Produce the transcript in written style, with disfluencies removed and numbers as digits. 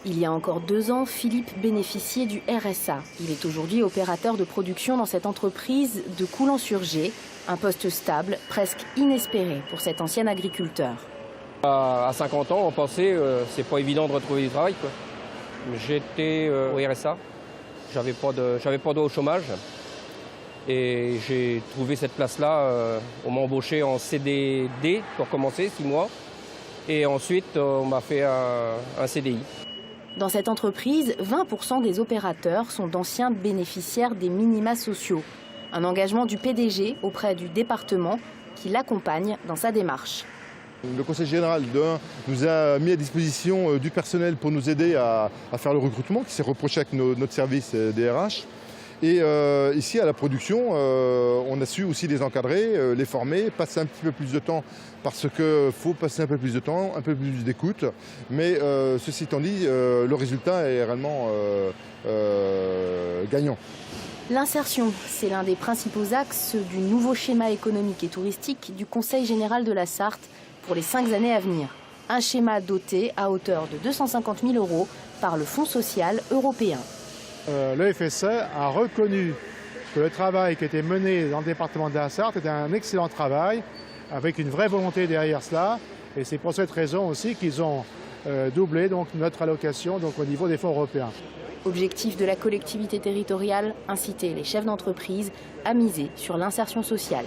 Il y a encore 2 ans, Philippe bénéficiait du RSA. Il est aujourd'hui opérateur de production dans cette entreprise de Coulan-sur-Gers. Un poste stable, presque inespéré pour cet ancien agriculteur. À 50 ans, on pensait c'est pas évident de retrouver du travail, quoi. J'étais au RSA, j'avais pas de droit au chômage. Et j'ai trouvé cette place-là, on m'a embauché en CDD pour commencer, 6 mois. Et ensuite, on m'a fait un CDI. Dans cette entreprise, 20% des opérateurs sont d'anciens bénéficiaires des minima sociaux. Un engagement du PDG auprès du département qui l'accompagne dans sa démarche. Le Conseil général nous a mis à disposition du personnel pour nous aider à faire le recrutement qui s'est reproché avec notre service DRH. Et ici à la production, on a su aussi les encadrer, les former, passer un petit peu plus de temps parce qu'il faut passer un peu plus de temps, un peu plus d'écoute. Mais ceci étant dit, le résultat est réellement gagnant. L'insertion, c'est l'un des principaux axes du nouveau schéma économique et touristique du Conseil général de la Sarthe pour les 5 années à venir. Un schéma doté à hauteur de 250 000 € par le Fonds social européen. Le FSE a reconnu que le travail qui était mené dans le département de la Sarthe était un excellent travail, avec une vraie volonté derrière cela. Et c'est pour cette raison aussi qu'ils ont doublé donc, notre allocation donc, au niveau des fonds européens. Objectif de la collectivité territoriale, inciter les chefs d'entreprise à miser sur l'insertion sociale.